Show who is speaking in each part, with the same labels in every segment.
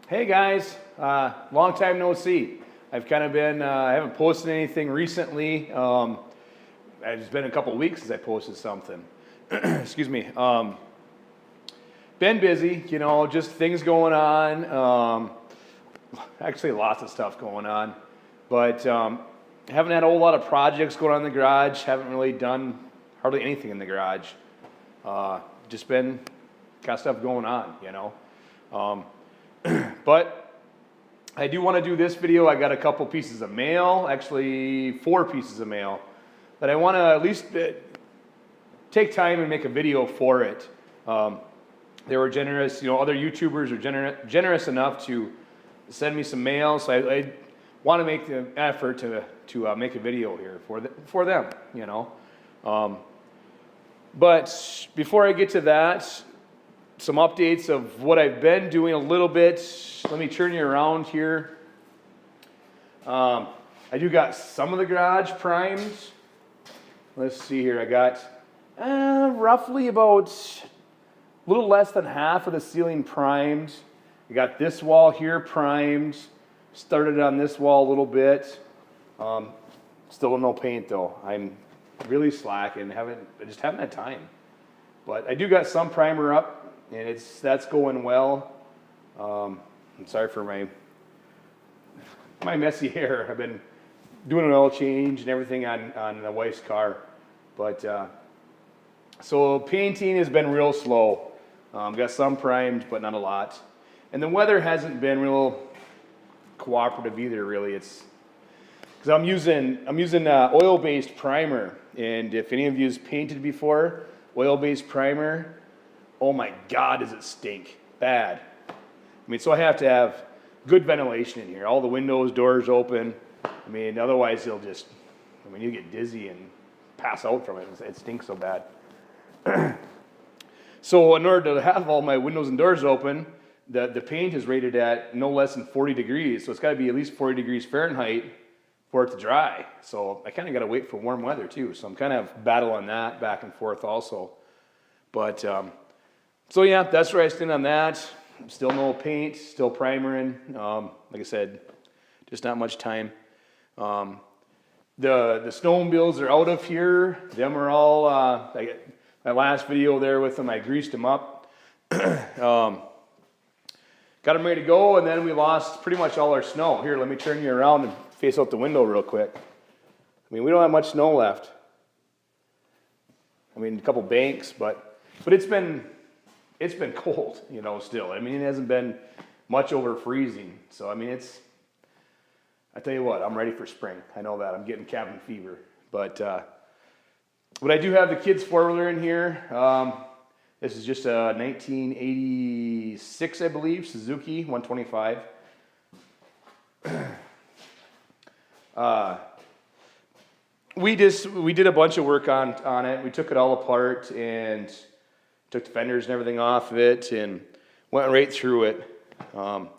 Speaker 1: Hey guys, long time no see. I've kind of been, I haven't posted anything recently. It's been a couple weeks since I posted something. Excuse me. Been busy, just things going on. Actually, lots of stuff going on. But haven't had a whole lot of projects going on in the garage. Haven't really done hardly anything in the garage. Just been got stuff going on. But I do want to do this video. I got a couple pieces of mail, actually 4 pieces of mail, that I want to at least take time and make a video for it. They were generous, other YouTubers are generous enough to send me some mail, so I want to make the effort to make a video here for them, But before I get to that, some updates of what I've been doing a little bit. Let me turn you around here. I do got some of the garage primed. Let's see here. I got roughly about a little less than half of the ceiling primed. I got this wall here primed. Started on this wall a little bit. Still no paint though. I'm really slacking. I just haven't had time. But I do got some primer up. And that's going well. I'm sorry for my messy hair. I've been doing an oil change and everything on the wife's car. But so painting has been real slow. Got some primed, but not a lot. And the weather hasn't been real cooperative either, really. It's because I'm using oil-based primer. And if any of you's painted before, oil-based primer. Oh my God, does it stink bad. So I have to have good ventilation in here. All the windows, doors open. Otherwise you get dizzy and pass out from it. It stinks so bad. So in order to have all my windows and doors open, the paint is rated at no less than 40 degrees. So it's got to be at least 40 degrees Fahrenheit for it to dry. So I kind of got to wait for warm weather too. So I'm kind of battling that back and forth also. But so yeah, that's where I stand on that. Still no paint, still primering. Like I said, just not much time. The snowmobiles are out of here. Them are all, my last video there with them, I greased them up. Got them ready to go, and then we lost pretty much all our snow. Here, let me turn you around and face out the window real quick. We don't have much snow left. A couple banks, but it's been cold, still. It hasn't been much over freezing. So, I tell you what, I'm ready for spring. I know that. I'm getting cabin fever. But I do have the kids' four-wheeler in here. This is just a 1986, I believe, Suzuki 125. We did a bunch of work on it. We took it all apart and took the fenders and everything off of it and went right through it. Got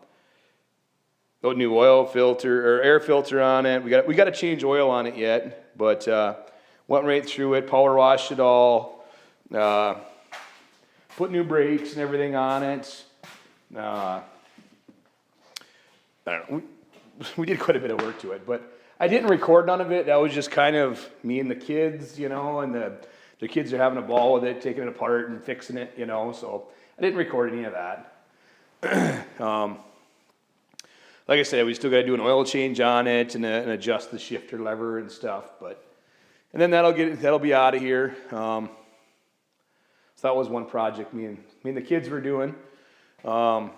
Speaker 1: new oil filter or air filter on it. We got to change oil on it yet, but went right through it, power washed it all, put new brakes and everything on it. I don't know. We did quite a bit of work to it, but I didn't record none of it. That was just kind of me and the kids, and the kids are having a ball with it, taking it apart and fixing it, so I didn't record any of that. Like I said, we still got to do an oil change on it and adjust the shifter lever and stuff, and then that'll be out of here. So that was one project me and the kids were doing. Other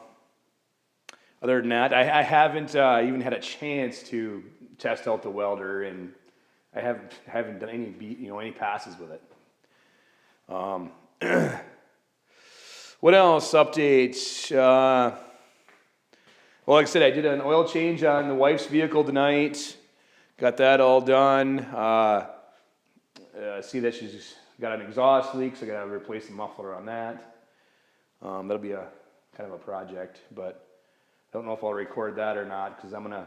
Speaker 1: than that, I haven't even had a chance to test out the welder, and I haven't done any passes with it. What else? Updates. Well, like I said, I did an oil change on the wife's vehicle tonight. Got that all done. See that she's got an exhaust leak, so I got to replace the muffler on that. That'll be a kind of a project, but I don't know if I'll record that or not, because I'm gonna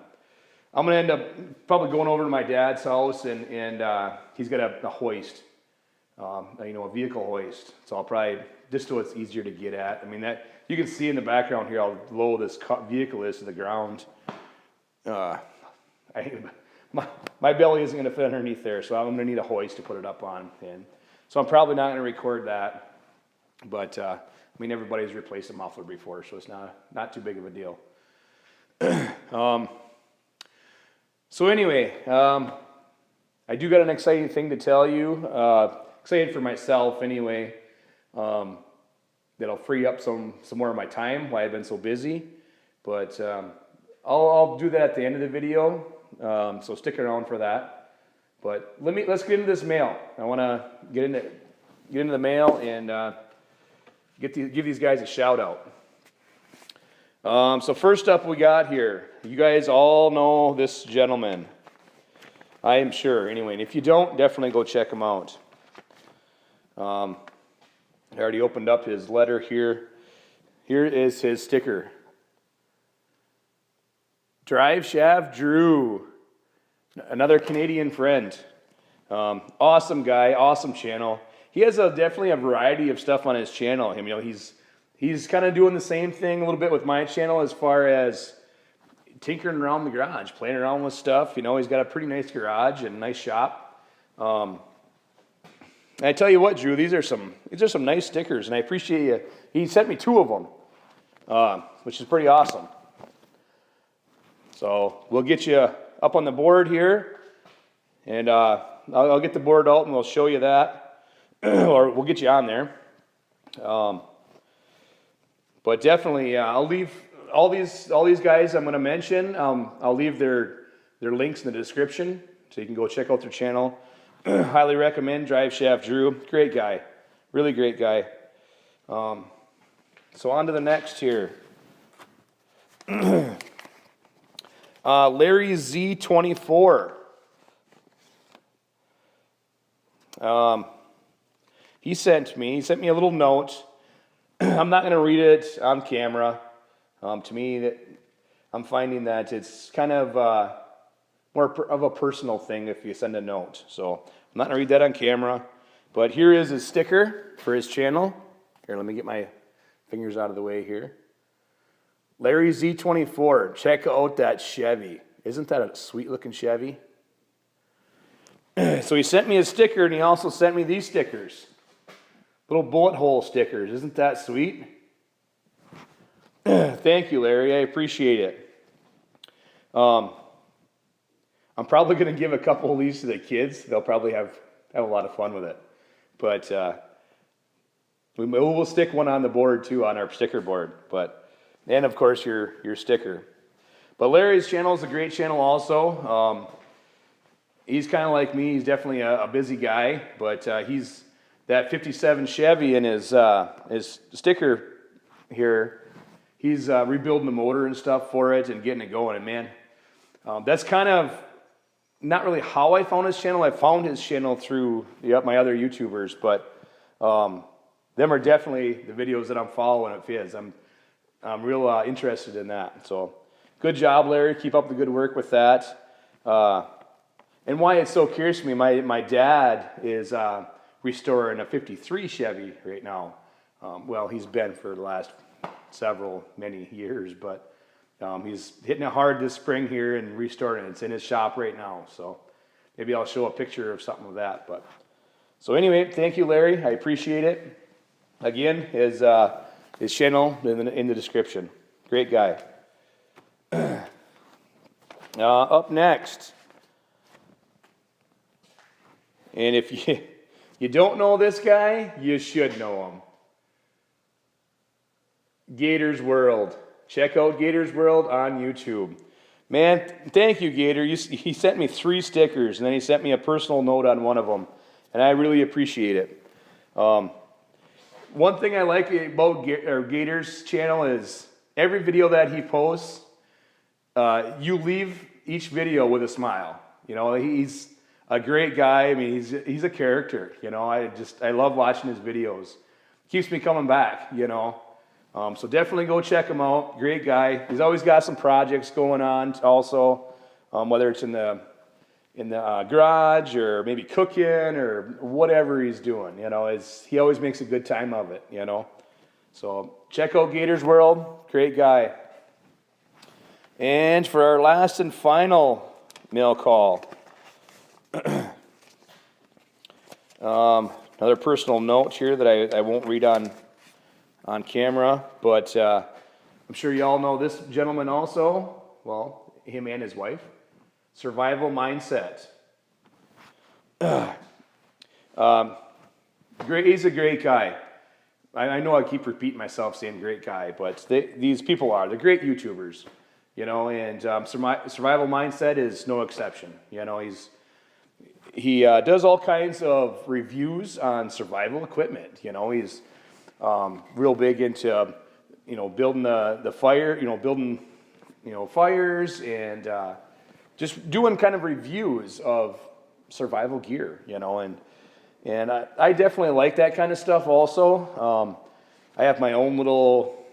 Speaker 1: end up probably going over to my dad's house, and he's got a hoist, a vehicle hoist. So I'll probably just so it's easier to get at. you can see in the background here how low this vehicle is to the ground. My belly isn't going to fit underneath there, so I'm going to need a hoist to put it up on. And so I'm probably not going to record that. But, I mean, everybody's replaced a muffler before, so it's not too big of a deal. So anyway, I do got an exciting thing to tell you. Excited for myself anyway. That'll free up some more of my time while I've been so busy. But I'll do that at the end of the video. So stick around for that. But let's get into this mail. I want to get into the mail and give these guys a shout out. So first up we got here, you guys all know this gentleman, I am sure. Anyway, and if you don't, definitely go check him out. I already opened up his letter here. Here is his sticker. DriveShaft Drew, another Canadian friend. Awesome guy, awesome channel. He has definitely a variety of stuff on his channel. You know, he's kind of doing the same thing a little bit with my channel as far as tinkering around the garage, playing around with stuff. You know, he's got a pretty nice garage and a nice shop. And I tell you what, Drew, these are some nice stickers, and I appreciate you. He sent me 2 of them, which is pretty awesome. So we'll get you up on the board here, and I'll get the board out and we'll show you that. Or we'll get you on there. But definitely, I'll leave all these guys I'm going to mention. I'll leave their links in the description so you can go check out their channel. Highly recommend DriveShaft Drew. Great guy, really great guy. So on to the next here. Larry Z24. He sent me a little note. I'm not going to read it on camera. To me, I'm finding that it's kind of more of a personal thing if you send a note. So I'm not going to read that on camera. But here is his sticker for his channel. Here, let me get my fingers out of the way here. Larry Z24, check out that Chevy. Isn't that a sweet looking Chevy? So he sent me a sticker, and he also sent me these stickers. Little bullet hole stickers. Isn't that sweet? Thank you, Larry. I appreciate it. I'm probably going to give a couple of these to the kids. They'll probably have a lot of fun with it. But we'll stick one on the board, too, on our sticker board. And, of course, your sticker. But Larry's channel is a great channel also. He's kind of like me. He's definitely a busy guy. But he's that 57 Chevy in his sticker here. He's rebuilding the motor and stuff for it and getting it going. And, man, that's kind of not really how I found his channel. I found his channel through my other YouTubers. But them are definitely the videos that I'm following of his. I'm real interested in that. So good job, Larry. Keep up the good work with that. And why it's so curious to me, my dad is restoring a 53 Chevy right now. Well, he's been for the last many years, but he's hitting it hard this spring here and restoring it. It's in his shop right now. So maybe I'll show a picture of something of that. So anyway, thank you, Larry. I appreciate it. Again, his channel in the description. Great guy. Up next, and if you don't know this guy, you should know him. Gator's World. Check out Gator's World on YouTube. Man, thank you, Gator. He sent me 3 stickers, and then he sent me a personal note on one of them, and I really appreciate it. One thing I like about Gator's channel is every video that he posts, you leave each video with a smile. You know, he's a great guy. I mean, he's a character. You know, I love watching his videos. Keeps me coming back. You know, so definitely go check him out. Great guy. He's always got some projects going on also, whether it's in the garage or maybe cooking or whatever he's doing. You know, he always makes a good time of it. You know, So check out Gator's World, great guy. And for our last and final mail call, another personal note here that I won't read on camera, but I'm sure you all know this gentleman also. Well, him and his wife. Survival mindset. He's a great guy. I know I keep repeating myself saying great guy, but these people they're great YouTubers, and Survival Mindset is no exception. He does all kinds of reviews on survival equipment. He's real big into, building the fire, building, fires and just doing kind of reviews of survival gear, and I definitely like that kind of stuff also. I have my own little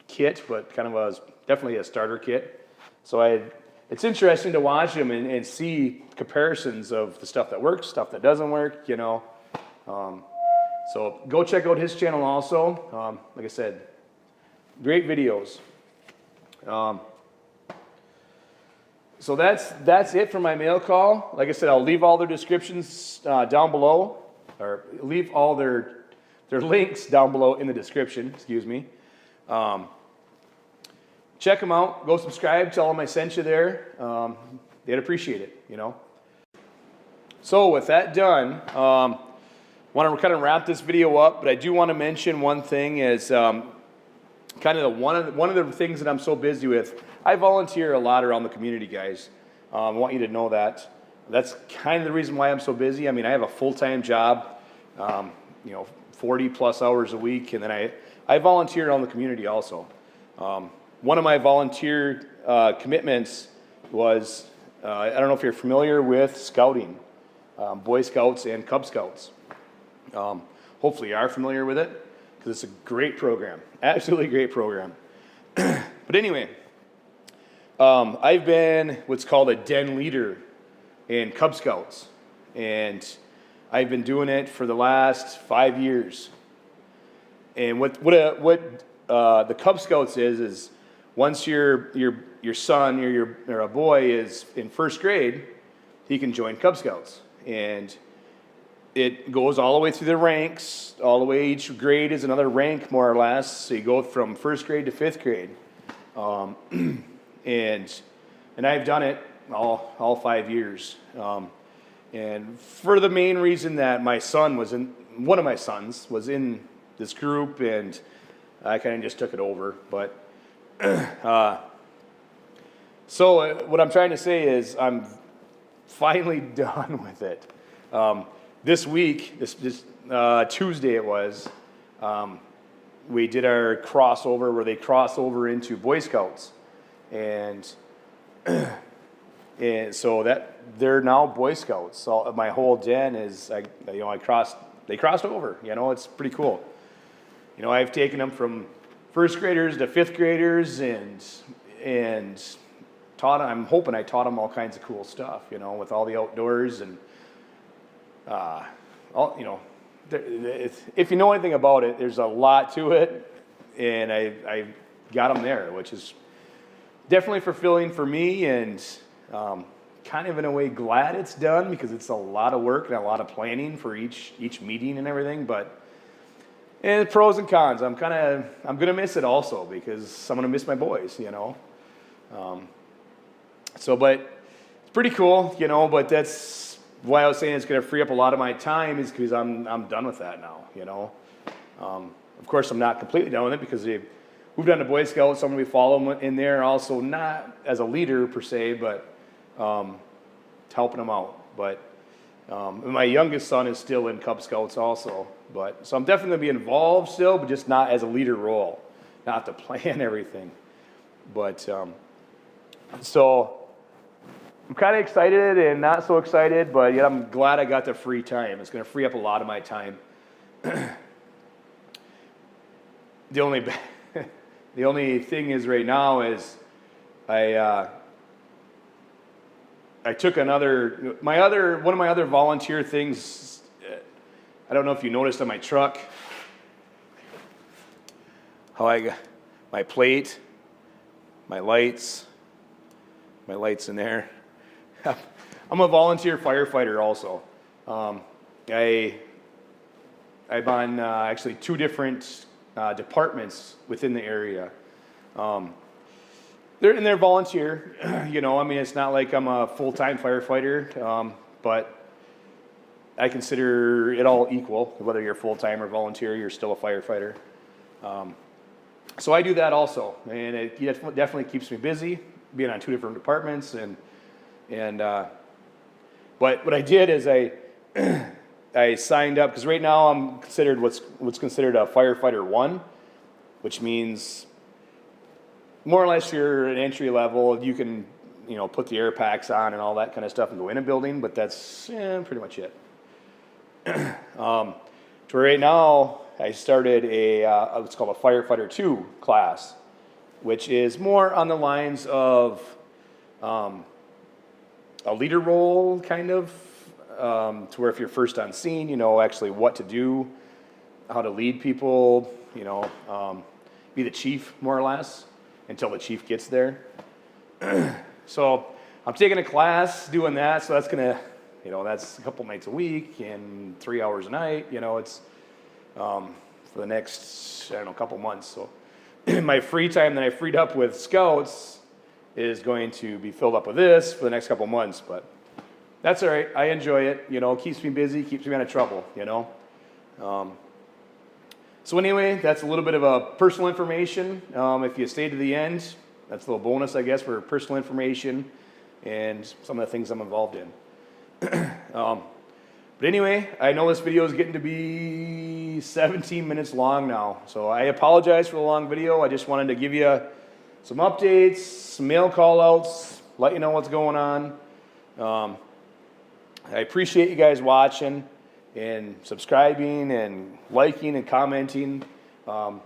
Speaker 1: kit, but kind of definitely a starter kit. So it's interesting to watch him and see comparisons of the stuff that works, stuff that doesn't work, So go check out his channel also. Like I said, great videos. So that's it for my mail call. Like I said, I'll leave all their descriptions down below, or leave all their links down below in the description, excuse me. Check them out. Go subscribe. Tell them I sent you there. They'd appreciate it, So with that done, want to kind of wrap this video up, but I do want to mention one thing is kind of one of the things that I'm so busy with. I volunteer a lot around the community, guys. I want you to know that. That's kind of the reason why I'm so busy. I mean, I have a full-time job, 40 plus hours a week, and then I volunteer around the community also. One of my volunteer commitments was, I don't know if you're familiar with scouting, Boy Scouts and Cub Scouts. Hopefully you are familiar with it, because it's a great program, absolutely great program. But anyway, I've been what's called a den leader in Cub Scouts, and I've been doing it for the last 5 years. And what the Cub Scouts is once your son or a boy is in first grade, he can join Cub Scouts, and it goes all the way through the ranks, all the way, each grade is another rank more or less, so you go from first grade to fifth grade. And I've done it all 5 years. And for the main reason that one of my sons was in this group, and I kind of just took it over. But so what I'm trying to say is I'm finally done with it. This week, this Tuesday it was, we did our crossover where they cross over into Boy Scouts, and so that they're now Boy Scouts. So my whole den is, they crossed over. It's pretty cool. I've taken them from first graders to fifth graders, and taught them. I'm hoping I taught them all kinds of cool stuff. With all the outdoors and if you know anything about it, there's a lot to it, and I got them there, which is definitely fulfilling for me, and kind of in a way glad it's done, because it's a lot of work and a lot of planning for each meeting and everything. But and pros and cons. I'm gonna miss it also, because I'm gonna miss my boys. But it's pretty cool, But that's why I was saying it's going to free up a lot of my time, is because I'm done with that now, Of course, I'm not completely done with it, because they've moved on to Boy Scouts. So I'm going to be following them in there also, not as a leader per se, but helping them out. But my youngest son is still in Cub Scouts also. So I'm definitely going to be involved still, but just not as a leader role, not to plan everything. But so I'm kind of excited and not so excited, but yet I'm glad I got the free time. It's going to free up a lot of my time. The only thing is right now is I took one of my other volunteer things. I don't know if you noticed on my truck. how I got my plate, my lights in there. I'm a volunteer firefighter also. I'm on actually 2 different departments within the area. They're volunteer, you know. I mean, it's not like I'm a full-time firefighter, but I consider it all equal. Whether you're full-time or volunteer, you're still a firefighter. So I do that also, and it definitely keeps me busy, being on 2 different departments. But what I did is I signed up, because right now I'm considered what's considered a firefighter 1, which means more or less you're an entry level. You can, you know, put the air packs on and all that kind of stuff and go in a building, but that's pretty much it. So right now I started what's called a firefighter 2 class, which is more on the lines of a leader role, kind of, to where if you're first on scene, you know actually what to do, how to lead people, you know, be the chief more or less until the chief gets there. So I'm taking a class doing that, so that's gonna, you know, that's a couple nights a week and 3 hours a night. You know, it's for the next, I don't know, couple months. So my free time that I freed up with scouts is going to be filled up with this for the next couple months, but that's all right. I enjoy it. You know, it keeps me busy, keeps me out of trouble, you know. So anyway, that's a little bit of a personal information. If you stay to the end, that's a little bonus, I guess, for personal information and some of the things I'm involved in. But anyway, I know this video is getting to be 17 minutes long now, so I apologize for the long video. I just wanted to give you some updates, some mail call-outs, let you know what's going on. I appreciate you guys watching and subscribing and liking and commenting. I'm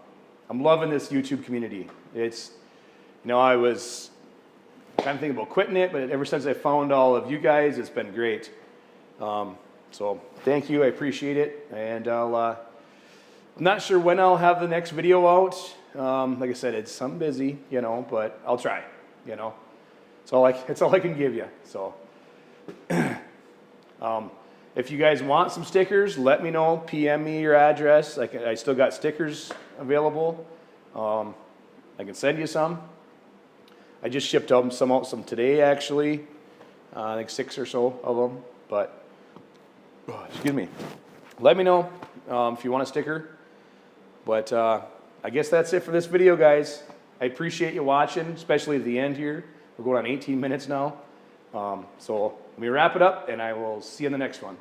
Speaker 1: loving this YouTube community. It's, you know, I was kind of thinking about quitting it, but ever since I found all of you guys, it's been great. So thank you, I appreciate it, and I'm not sure when I'll have the next video out. Like I said, I'm busy, you know, but I'll try, you know. It's all I can give you. So if you guys want some stickers, let me know. PM me your address. I still got stickers available. I can send you some. I just shipped some out today, actually. I think 6 or so of them. But excuse me. Let me know if you want a sticker. But I guess that's it for this video, guys. I appreciate you watching, especially at the end here. We're going on 18 minutes now. So let me wrap it up, and I will see you in the next one.